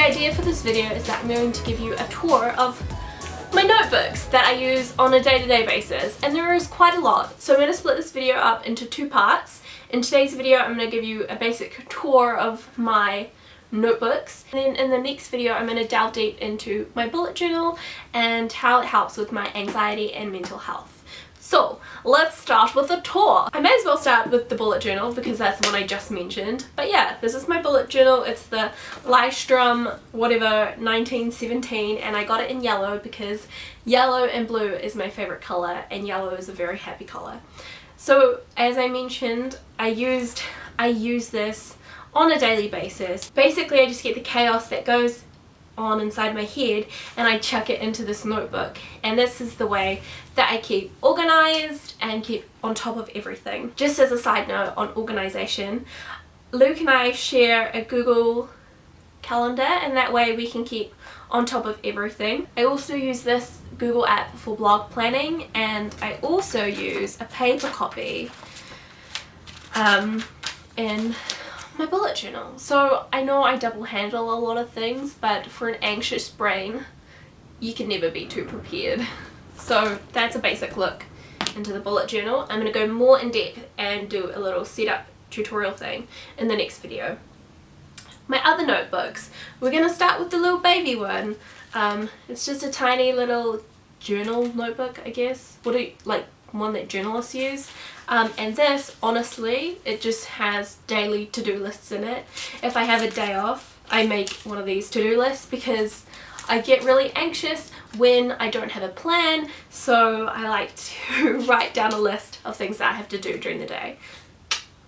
idea for this video is that I'm going to give you a tour of my notebooks that I use on a day-to-day basis, and there is quite a lot. So I'm going to split this video up into two parts. In today's video I'm going to give you a basic tour of my notebooks, and then in the next video I'm going to delve deep into my bullet journal and how it helps with my anxiety and mental health. So let's start with the tour. I may as well start with the bullet journal because that's the one I just mentioned. But yeah, this is my bullet journal. It's the Lystrom whatever 1917, and I got it in yellow because yellow and blue is my favorite color, and yellow is a very happy color. So as I mentioned, I use this on a daily basis. Basically I just get the chaos that goes on inside my head and I chuck it into this notebook, and this is the way that I keep organized and keep on top of everything. Just as a side note on organization, Luke and I share a Google calendar, and that way we can keep on top of everything. I also use this Google app for blog planning, and I also use a paper copy in my bullet journal. So I know I double handle a lot of things, but for an anxious brain you can never be too prepared. So that's a basic look into the bullet journal. I'm going to go more in depth and do a little setup tutorial thing in the next video. My other notebooks, we're going to start with the little baby one. It's just a tiny little journal notebook, I guess. Like one that journalists use. And this, honestly, it just has daily to-do lists in it. If I have a day off, I make one of these to-do lists because I get really anxious when I don't have a plan, so I like to write down a list of things that I have to do during the day.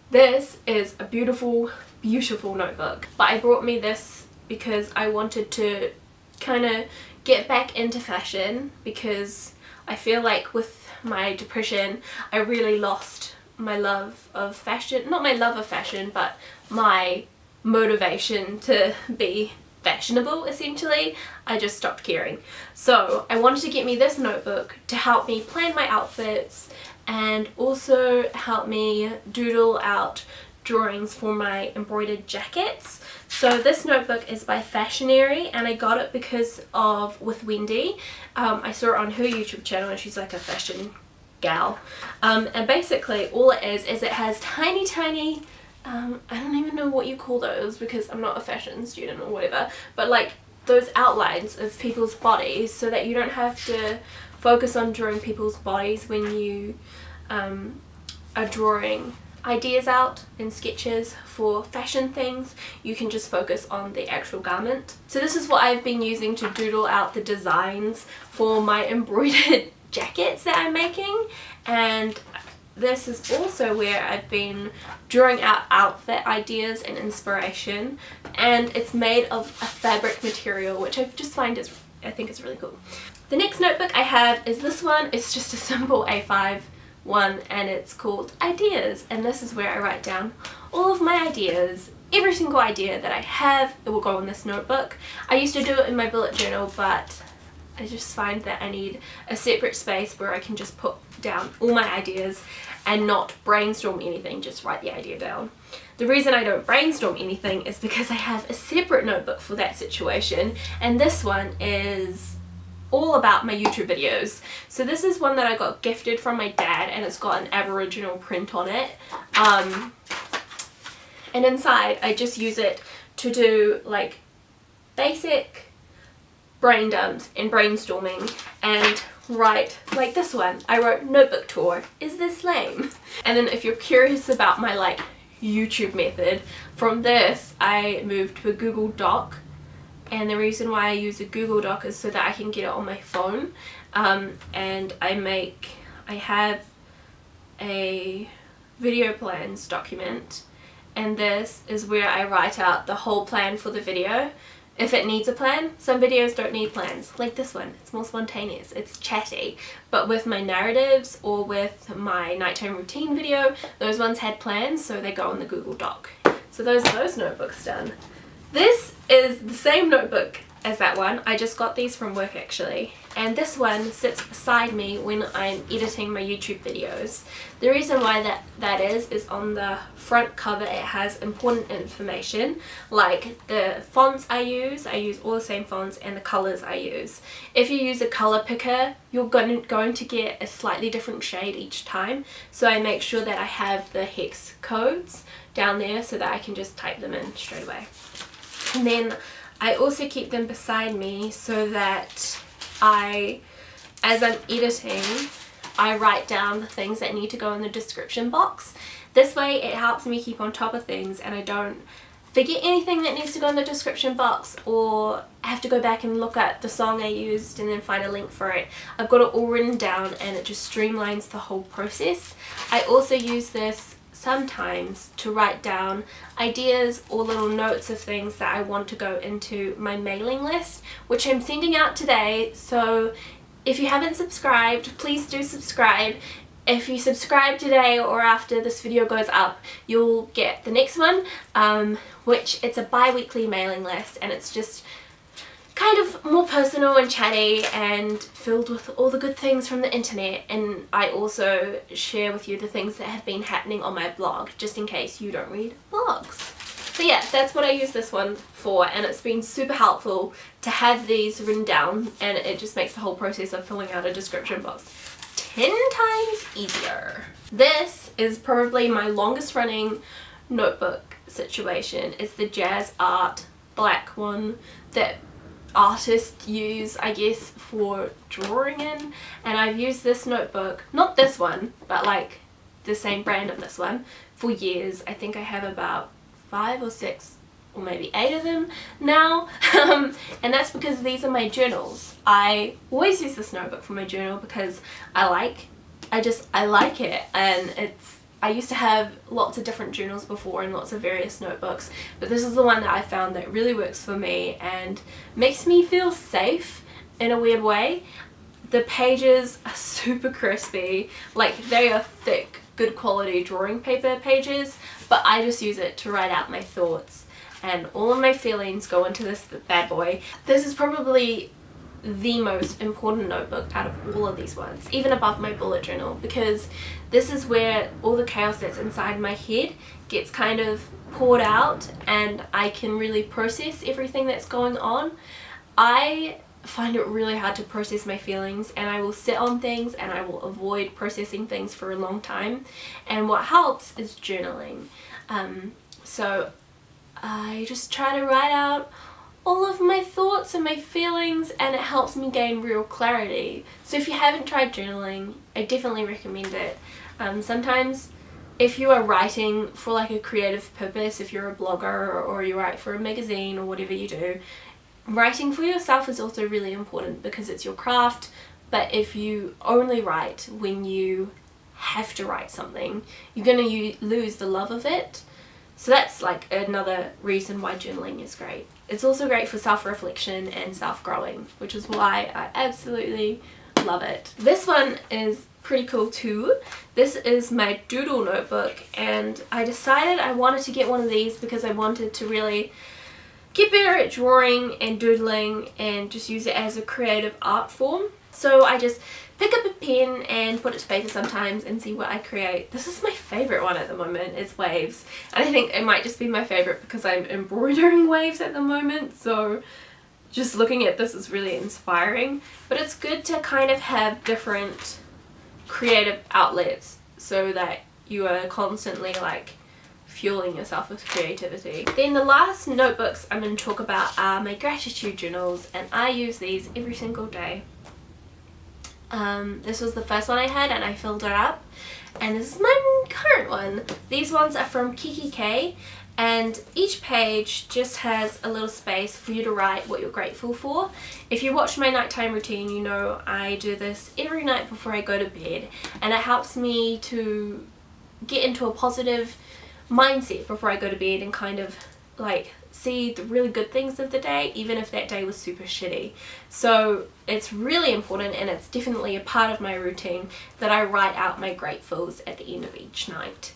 This is a beautiful, beautiful notebook, but I brought me this because I wanted to kind of get back into fashion, because I feel like with my depression I really lost my love of fashion. Not my love of fashion, but my motivation to be fashionable, essentially. I just stopped caring. So I wanted to get me this notebook to help me plan my outfits and also help me doodle out drawings for my embroidered jackets. So this notebook is by Fashionary, and I got it because of with Wendy. I saw it on her YouTube channel, and she's like a fashion gal. And basically all it is it has tiny I don't even know what you call those because I'm not a fashion student or whatever, but like those outlines of people's bodies, so that you don't have to focus on drawing people's bodies when you are drawing ideas out in sketches for fashion things. You can just focus on the actual garment. So this is what I've been using to doodle out the designs for my embroidered jackets that I'm making, and this is also where I've been drawing out outfit ideas and inspiration, and it's made of a fabric material, which I think is really cool. The next notebook I have is this one. It's just a simple A5 one, and it's called Ideas, and this is where I write down all of my ideas. Every single idea that I have, it will go in this notebook. I used to do it in my bullet journal, but I just find that I need a separate space where I can just put down all my ideas and not brainstorm anything, just write the idea down. The reason I don't brainstorm anything is because I have a separate notebook for that situation, and this one is all about my YouTube videos. So this is one that I got gifted from my dad, and it's got an Aboriginal print on it. And inside I just use it to do like basic brain dumps and brainstorming, and write like this one. I wrote notebook tour, is this lame? And then if you're curious about my like YouTube method, from this I moved to a Google Doc, and the reason why I use a Google Doc is so that I can get it on my phone. And I have a video plans document, and this is where I write out the whole plan for the video. If it needs a plan, some videos don't need plans, like this one. It's more spontaneous, it's chatty. But with my narratives or with my nighttime routine video, those ones had plans, so they go in the Google Doc. So those are those notebooks done. This is the same notebook as that one. I just got these from work actually, and this one sits beside me when I'm editing my YouTube videos. The reason why that is on the front cover. It has important information like the fonts I use all the same fonts, and the colors I use. If you use a color picker, you're going to get a slightly different shade each time, so I make sure that I have the hex codes down there so that I can just type them in straight away. And then I also keep them beside me so that as I'm editing, I write down the things that need to go in the description box. This way it helps me keep on top of things and I don't forget anything that needs to go in the description box, or have to go back and look at the song I used and then find a link for it. I've got it all written down and it just streamlines the whole process. I also use this sometimes to write down ideas or little notes of things that I want to go into my mailing list, which I'm sending out today. So if you haven't subscribed, please do subscribe. If you subscribe today or after this video goes up, you'll get the next one, which it's a bi-weekly mailing list, and it's just kind of more personal and chatty and filled with all the good things from the internet. And I also share with you the things that have been happening on my blog, just in case you don't read blogs. So yeah, that's what I use this one for, and it's been super helpful to have these written down, and it just makes the whole process of filling out a description box 10 times easier. This is probably my longest running notebook situation. It's the Jazz Art black one that artists use, I guess, for drawing in, and I've used this notebook, not this one, but like the same brand of this one, for years. I think I have about 5 or 6 or maybe 8 of them now, and that's because these are my journals. I always use this notebook for my journal because I like it, and I used to have lots of different journals before and lots of various notebooks, but this is the one that I found that really works for me and makes me feel safe in a weird way. The pages are super crispy, like they are thick, good quality drawing paper pages, but I just use it to write out my thoughts, and all of my feelings go into this bad boy. This is probably the most important notebook out of all of these ones, even above my bullet journal, because this is where all the chaos that's inside my head gets kind of poured out and I can really process everything that's going on. I find it really hard to process my feelings, and I will sit on things and I will avoid processing things for a long time, and what helps is journaling. So I just try to write out all of my thoughts and my feelings, and it helps me gain real clarity. So if you haven't tried journaling, I definitely recommend it. Sometimes if you are writing for like a creative purpose, if you're a blogger or you write for a magazine or whatever you do, writing for yourself is also really important because it's your craft. But if you only write when you have to write something, you're going to lose the love of it. So that's like another reason why journaling is great. It's also great for self-reflection and self-growing, which is why I absolutely love it. This one is pretty cool too. This is my doodle notebook, and I decided I wanted to get one of these because I wanted to really get better at drawing and doodling and just use it as a creative art form. So I just pick up a pen and put it to paper sometimes and see what I create. This is my favourite one at the moment, it's waves. And I think it might just be my favourite because I'm embroidering waves at the moment, so just looking at this is really inspiring. But it's good to kind of have different creative outlets so that you are constantly like fueling yourself with creativity. Then the last notebooks I'm going to talk about are my gratitude journals, and I use these every single day. This was the first one I had and I filled it up, and this is my current one. These ones are from Kiki K, and each page just has a little space for you to write what you're grateful for. If you watch my nighttime routine, you know I do this every night before I go to bed, and it helps me to get into a positive mindset before I go to bed and kind of like see the really good things of the day, even if that day was super shitty. So it's really important, and it's definitely a part of my routine that I write out my gratefuls at the end of each night.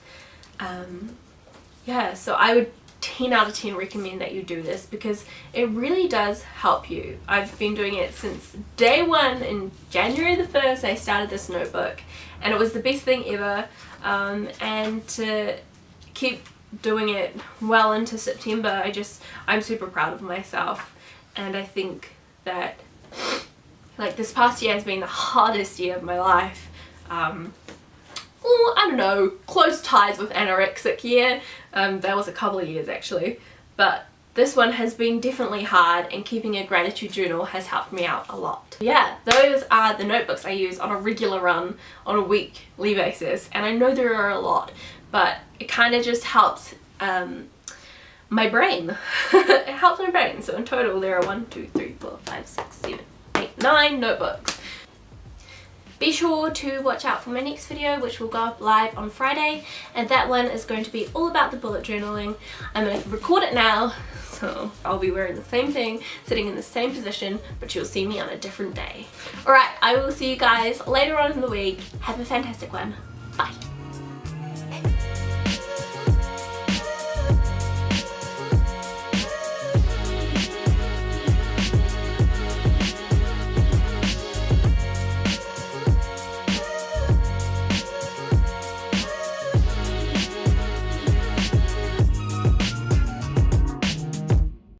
Yeah, so I would 10 out of 10 recommend that you do this because it really does help you. I've been doing it since day one. In January the 1st I started this notebook and it was the best thing ever, and to keep doing it well into September, I'm super proud of myself. And I think that like this past year has been the hardest year of my life. I don't know, close ties with anorexic year. That was a couple of years actually, but this one has been definitely hard, and keeping a gratitude journal has helped me out a lot. Yeah, those are the notebooks I use on a regular run on a weekly basis, and I know there are a lot, but it kind of just helps my brain. It helps my brain. So in total there are 1, 2, 3, 4, 5, 6, 7, 8, 9 notebooks. Be sure to watch out for my next video, which will go up live on Friday, and that one is going to be all about the bullet journaling. I'm going to record it now, so I'll be wearing the same thing, sitting in the same position, but you'll see me on a different day. Alright, I will see you guys later on in the week. Have a fantastic one. Bye.